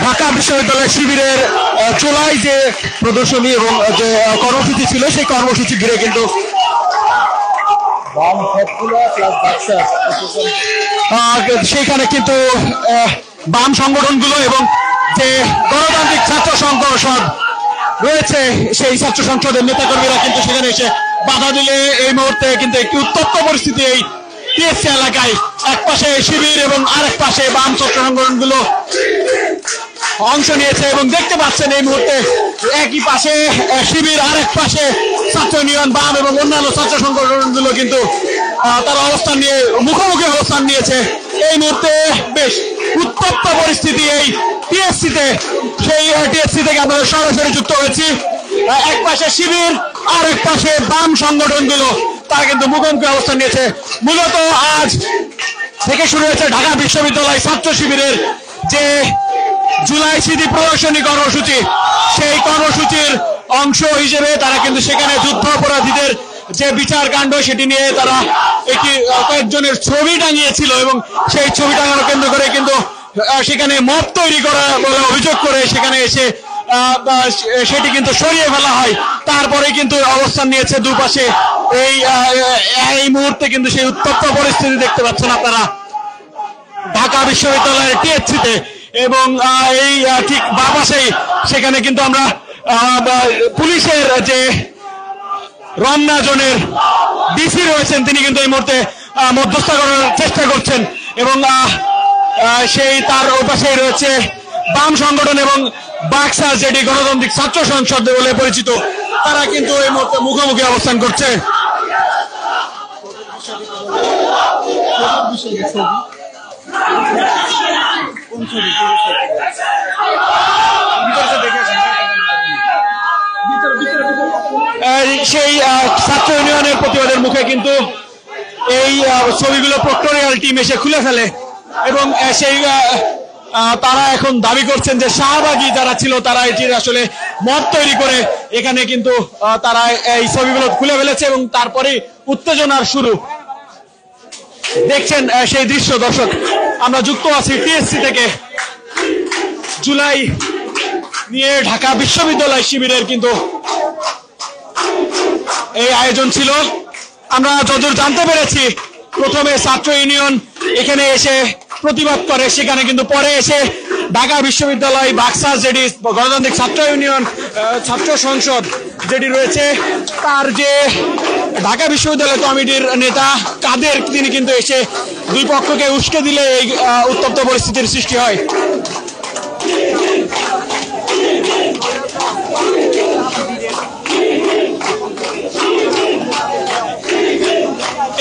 ঢাকা বিশ্ববিদ্যালয় শিবিরের জুলাই যে প্রদর্শনী এবং যে কর্মসূচি ছিল সেই কর্মসূচি ঘিরে কিন্তু সেইখানে কিন্তু বাম সংগঠনগুলো এবং যে গণতান্ত্রিক ছাত্র সংসদ রয়েছে সেই ছাত্র সংসদের নেতাকর্মীরা কিন্তু সেখানে এসে বাধা দিলে এই মুহূর্তে কিন্তু একটি উত্তপ্ত পরিস্থিতি এই টিএসসি এলাকায়। এক পাশে শিবির এবং আরেক পাশে বাম ছাত্র সংগঠনগুলো অংশ নিয়েছে এবং দেখতে পাচ্ছেন এই মুহূর্তে একই পাশে শিবির, আরেক পাশে ছাত্র ইউনিয়ন, বাম এবং অন্যান্য ছাত্র সংগঠনগুলো কিন্তু তারা অবস্থান নিয়ে মুখোমুখি অবস্থান নিয়েছে। এই মুহূর্তে বেশ উত্তপ্ত পরিস্থিতি এই টিএসসিতে। সেই টিএসসি থেকে আমরা সরাসরি যুক্ত হয়েছি। এক পাশে শিবির, আরেক পাশে বাম সংগঠনগুলো তারা কিন্তু মুখোমুখি অবস্থান নিয়েছে। মূলত আজ থেকে শুরু হয়েছে ঢাকা বিশ্ববিদ্যালয় ছাত্র শিবিরের যে জুলাই স্মৃতি প্রদর্শনী কর্মসূচি। সেই কর্মসূচির অংশ হিসেবে তারা কিন্তু সেখানে যুদ্ধ অপরাধীদের যে বিচার কাণ্ড সেটি নিয়ে তারা একটি কয়েকজনের ছবি টাঙিয়েছিল এবং সেই ছবি টাঙানো কেন্দ্র করে কিন্তু সেখানে মব তৈরি করা বলে অভিযোগ করে সেখানে এসে সেটি কিন্তু সরিয়ে ফেলা হয়। তারপরে কিন্তু অবস্থান নিয়েছে দুপাশে। এই মুহূর্তে কিন্তু সেই উত্তপ্ত পরিস্থিতি দেখতে পাচ্ছেন আপনারা ঢাকা বিশ্ববিদ্যালয়ের টিএসসিতে এবং এই ঠিক বাঁ পাশেই সেখানে কিন্তু আমরা পুলিশের যে রমনা জোনের ডিসি রয়েছেন তিনি কিন্তু এই মুহূর্তে মধ্যস্থতা করার চেষ্টা করছেন এবং সেই তার ওই পাশেই রয়েছে বাম সংগঠন এবং বাক্সা যেটি গণতান্ত্রিক ছাত্র সংসদ বলে পরিচিত, তারা কিন্তু এই মুহূর্তে মুখোমুখি অবস্থান করছে। সেই ছাত্র ইউনিয়নের প্রতিবাদের মুখে কিন্তু এই ছবিগুলো প্রক্টোরিয়াল টিম এসে খুলে ফেলে এবং সেই তারা এখন দাবি করছেন যে শাহবাগী যারা ছিল তারা এটির আসলে মত তৈরি করে এখানে কিন্তু তারা এই ছবিগুলো খুলে ফেলেছে এবং তারপরে উত্তেজনার শুরু। দেখছেন সেই দৃশ্য। দর্শক, আমরা যুক্ত আছি টিএসসি থেকে। জুলাই নিয়ে ঢাকা বিশ্ববিদ্যালয় শিবিরের কিন্তু এই আয়োজন ছিল। আমরা যতদূর জানতে পেরেছি প্রথমে ছাত্র ইউনিয়ন এখানে এসে প্রতিবাদ করে, সেখানে কিন্তু পরে এসে ঢাকা বিশ্ববিদ্যালয় বাক্সা যেটি গণতান্ত্রিক ছাত্র ইউনিয়ন ছাত্র সংসদ যেটি রয়েছে তার যে ঢাকা বিশ্ববিদ্যালয় কমিটির নেতা কাদের তিনি কিন্তু এসে দুই পক্ষকে উস্কে দিলে এই উত্তপ্ত পরিস্থিতির সৃষ্টি হয়।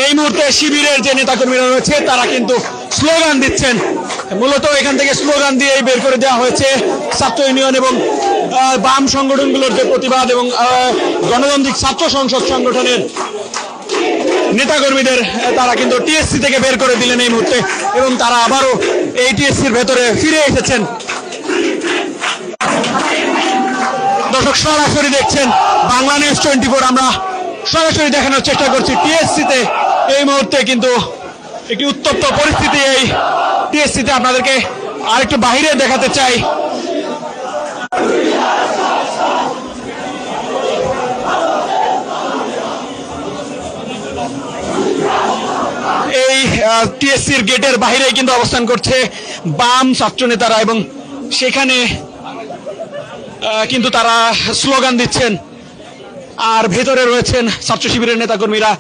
এই মুহূর্তে শিবিরের যে নেতাকর্মীরা রয়েছে তারা কিন্তু স্লোগান দিচ্ছেন। মূলত এখান থেকে স্লোগান দিয়ে বের করে দেওয়া হয়েছে ছাত্র ইউনিয়ন এবং বাম সংগঠনগুলোর যে প্রতিবাদ এবং গণতান্ত্রিক ছাত্র সংসদ সংগঠনের নেতাকর্মীদের তারা কিন্তু টিএসসি থেকে বের করে দিলেন এই মুহূর্তে এবং তারা আবারও এই টিএসসির ভেতরে ফিরে এসেছেন। দর্শক, সরাসরি দেখছেন বাংলা নিউজ 24। আমরা সরাসরি দেখানোর চেষ্টা করছি টিএসসিতে এই মুহূর্তে কিন্তু একটি উত্তপ্ত পরিস্থিতি। এই টিএসসিতে আপনাদেরকে আরেকটু বাহিরে দেখাতে চাই। এই টিএসসির গেটের বাইরে কিন্তু অবস্থান করছে বাম ছাত্র নেতারা এবং সেখানে কিন্তু তারা স্লোগান দিচ্ছেন আর ভেতরে রয়েছেন ছাত্র শিবিরের নেতাকর্মীরা।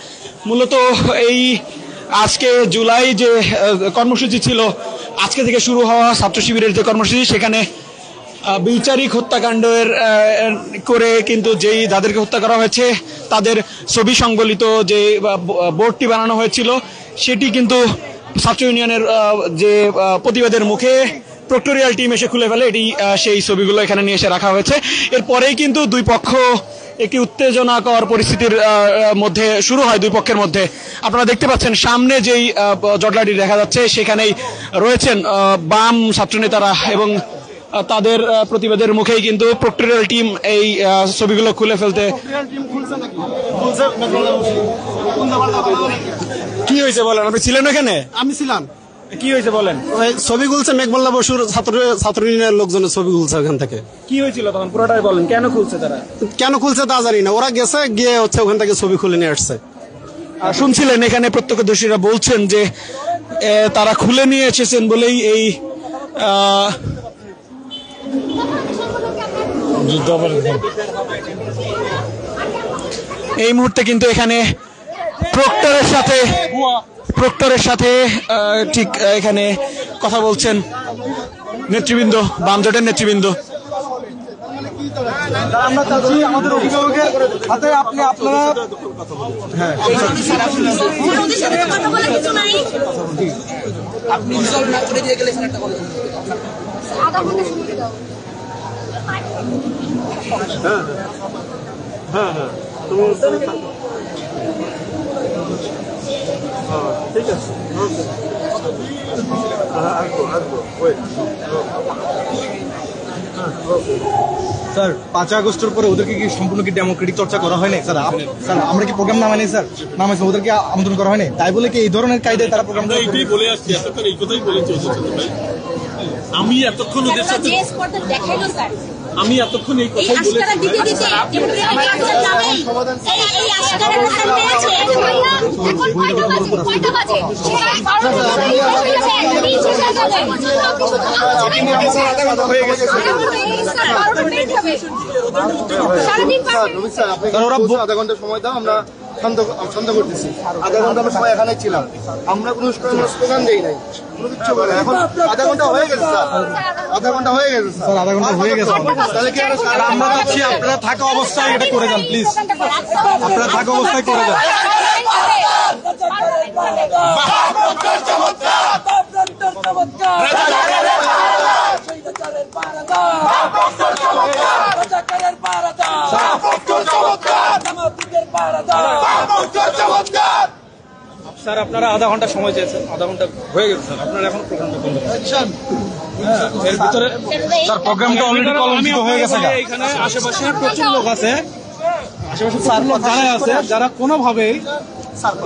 মূলত এই আজকে জুলাই যে কর্মসূচি ছিল, আজকে থেকে শুরু হওয়া ছাত্র শিবিরের যে কর্মসূচি, সেখানে বিচারিক হত্যাকাণ্ডের করে কিন্তু যেই যাদেরকে হত্যা করা হয়েছে তাদের ছবি সংবলিত যে বোর্ডটি বানানো হয়েছিল সেটি কিন্তু ছাত্র ইউনিয়নের যে প্রতিবাদের মুখে প্রক্টোরিয়াল টিম এসে খুলে ফেলে। এটি সেই ছবিগুলো এখানে নিয়ে এসে রাখা হয়েছে। এরপরেই কিন্তু দুই পক্ষ একটি উত্তেজনাকর পরিস্থিতির মধ্যে শুরু হয় দুই পক্ষের মধ্যে। আপনারা দেখতে পাচ্ছেন সামনে যেই জটলাটি দেখা যাচ্ছে সেখানেই রয়েছেন বাম ছাত্রনেতারা এবং তাদের প্রতিবাদের মুখেই কিন্তু প্রক্টোরিয়াল টিম এই ছবিগুলো খুলে ফেলতে। কি হয়েছে বলেন, আপনি ছিলেন এখানে? আমি ছিলাম। কি হয়েছে বলেন। ওই ছবি খুলছে মেঘমল্লা বসুর ছাত্র ইউনিয়নের লোকজনের ছবি খুলছে ওখান থেকে। কি হয়েছিল তখন পুরোটাই বলেন, কেন খুলছে তারা? কেন খুলছে তা জানি না, ওরা গেছে গিয়ে হচ্ছে ওখান থেকে ছবি খুলে নিয়ে আসছে। শুনছিলেন এখানে প্রত্যক্ষদর্শীরা বলছেন যে তারা খুলে নিয়ে এসেছেন বলেই এই মুহূর্তে কিন্তু এখানে প্রক্টরের সাথে ঠিক এখানে কথা বলছেন নেতৃবৃন্দ, বামজোটের নেতৃবৃন্দ। আমরা চাচ্ছি আমাদের অভিভাবকের হাতে আপনারা ঠিক আছে। স্যার 5 আগস্টের পরে ওদেরকে কি সম্পূর্ণ কি ডেমোক্রেটিক চর্চা করা হয়নি স্যার? স্যার আমরা কি প্রোগ্রাম নামাইনি স্যার? নামাইছে, ওদেরকে আমন্ত্রণ করা হয়নি, তাই বলে কি এই ধরনের কায়দায় তারা প্রোগ্রাম? এইটাই বলে আসছি, এতক্ষণ এই কথাই বলেছি ওদের সাথে ভাই। আমি এতক্ষণ ওদের সাথে আমি এতক্ষণ এই কথাই বলেছি। আধা ঘন্টা সময় দাও, আমরা শান্ত করতেছি। আধা ঘন্টা আমরা সবাই এখানে ছিলাম, আমরা কোনো স্লোগান দেই নাই, কোনো কিছু বলে। এখন আধা ঘন্টা হয়ে গেছে স্যার, আধা ঘন্টা হয়ে গেছে স্যার, আধা ঘন্টা হয়ে গেছে। তাহলে কি আমরা চাচ্ছি আপনারা থাকা অবস্থায় এটা করে যান প্লিজ, আপনারা থাকা অবস্থায় করে যান। স্যার আপনারা আধা ঘন্টা সময় চেয়েছেন, আধা ঘন্টা হয়ে গেছে স্যার, আপনারা এখন প্রোগ্রামটা করবেন। এর ভিতরে স্যার প্রোগ্রামটা অলরেডি কলঙ্কিত হয়ে গেছে। এখানে আশেপাশে প্রচুর লোক আছে, আশেপাশে প্রচুর লোক যারা আছে যারা কোনোভাবেই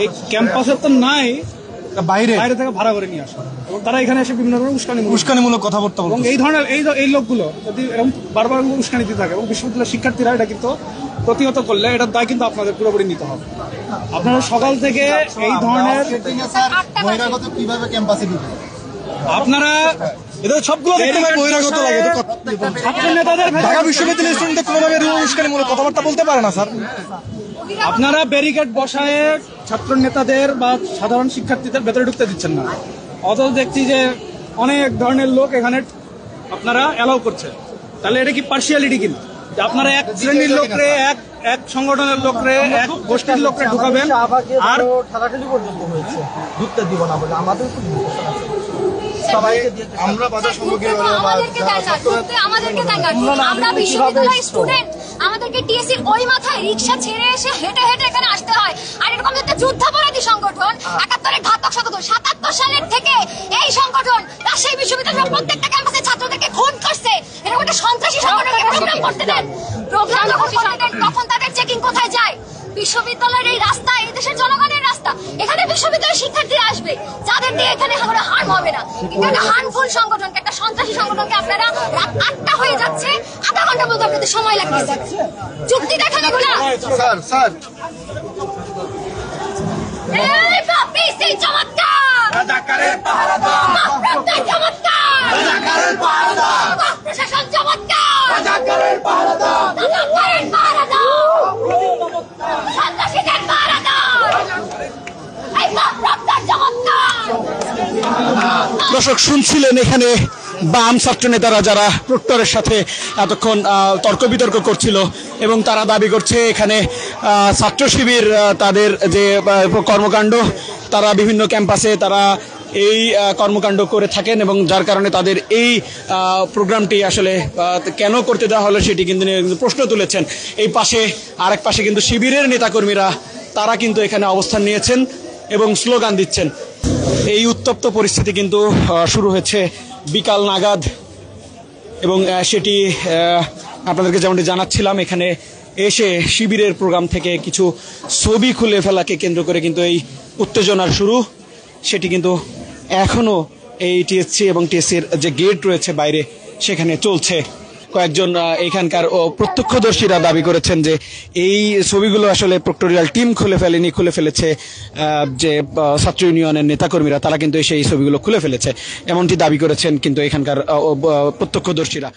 এই ক্যাম্পাসের তো নাই, বাইরে থেকে ভাড়া করে নিয়ে আসে এবং তারা এখানে এসে বিভিন্ন ধরনের উস্কানিমূলক কথাবার্তা বলে। এবং এই ধরনের এই লোকগুলো যদি এরকম বারবার উস্কানি দিতে থাকে এবং বিশ্ববিদ্যালয়ের শিক্ষার্থীরা এটা কিন্তু প্রতিহত করলে এটার দায় কিন্তু আপনাদের পুরোপুরি নিতে হবে। আপনারা সকাল থেকে এই ধরনের কিভাবে ক্যাম্পাসে ঢুকে আপনারা এদের সবগুলো বহিরাগত লাগে। ছাত্র নেতাদের ঢাকা বিশ্ববিদ্যালয়ের স্টুডেন্টদের কোনোভাবে উস্কানিমূলক কথাবার্তা বলতে পারে না স্যার। আপনারা ব্যারিকেড বসায় ছাত্র নেতাদের বা সাধারণ শিক্ষার্থীদের ভেতরে ঢুকতে দিচ্ছেন না, অথচ দেখছি যে অনেক ধরনের লোক এখানে আপনারা অ্যালাউ করছেন। তাহলে এটা কি পার্সিয়ালিটি কিনা? যে আপনারা এক শ্রেণীর লোকরে, এক সংগঠনের লোকরে, এক গোষ্ঠীর লোকরে ঢুকাবেন আর ঠালাঠালি পর্যন্ত হয়েছে, ঢুকতে দিব না বলে আমাদের আমরা বাজার সম্মুখীন আমরা বিশ্ববিদ্যালয়ের স্টুডেন্ট, আমাদেরকে টিএসসি ওই মাথায় রিক্সা ছেড়ে এসে হেঁটে হেঁটে এখানে আসতে হয়। আর এরকম একটা যুদ্ধাপরাধী সংগঠন 71-এর ঘাতক শতক 77 সালের থেকে এই সংগঠন রাজশাহী বিশ্ববিদ্যালয়ের প্রত্যেকটা ক্যাম্পাসে ছাত্রদেরকে খুন করছে। এরকম একটা সন্ত্রাসী সংগঠনকে প্রোগ্রাম করতে দেন, তখন তাদের চেকিং কোথায় যায়? বিশ্ববিদ্যালয়ের এই রাস্তা এই দেশের জনগণের রাস্তা, এখানে বিশ্ববিদ্যালয়ের শিক্ষার্থীরা আসবে, যাদের দিয়ে এখানে কোনো হার্ম হবে না। কিন্তু একটা হার্মফুল সংগঠনকে, একটা সন্ত্রাসী সংগঠনকে আপনারা রাত 8টা হয়ে যাচ্ছে, আধা ঘন্টা মতো আপনাদের সময় লাগতেছে চুক্তি দেখান এগুলা। স্যার এই বাপি সেই চমৎকার রাজাকারের পাহারাদার, চমৎকার রাজাকারের পাহারাদার, প্রশাসন চমৎকার রাজাকারের পাহারাদার, রাজাকারের পাহারাদার, সন্ত্রাসীদের পাহারাদার, এই বাপরাপ্তার চমৎকার। দর্শক শুনছিলেন এখানে বাম ছাত্র নেতারা যারা প্রক্টরের সাথে এতক্ষণ তর্ক বিতর্ক করছিল এবং তারা দাবি করছে এখানে ছাত্র শিবির তাদের যে কর্মকাণ্ড, তারা বিভিন্ন ক্যাম্পাসে তারা এই কর্মকাণ্ড করে থাকেন এবং যার কারণে তাদের এই প্রোগ্রামটি আসলে কেন করতে দেওয়া হলো সেটি কিন্তু প্রশ্ন তুলেছেন। এই পাশে আরেক পাশে কিন্তু শিবিরের নেতাকর্মীরা তারা কিন্তু এখানে অবস্থান নিয়েছেন এবং স্লোগান দিচ্ছেন। এই উত্তপ্ত পরিস্থিতি কিন্তু শুরু হয়েছে বিকাল নাগাদ এবং সেটি আপনাদেরকে যেমনটি জানাচ্ছিলাম, এখানে এসে শিবিরের প্রোগ্রাম থেকে কিছু ছবি খুলে ফেলাকে কেন্দ্র করে কিন্তু এই উত্তেজনার শুরু, সেটি কিন্তু এখনও এই টিএসসি এবং টিএসসির যে গেট রয়েছে বাইরে সেখানে চলছে। কয়েকজন এখানকার প্রত্যক্ষদর্শীরা দাবি করেছেন যে এই ছবিগুলো আসলে প্রক্টোরিয়াল টিম খুলে ফেলেছে যে ছাত্র ইউনিয়নের নেতাকর্মীরা, তারা কিন্তু সেই ছবিগুলো খুলে ফেলেছে এমনটি দাবি করেছেন কিন্তু এখানকার প্রত্যক্ষদর্শীরা।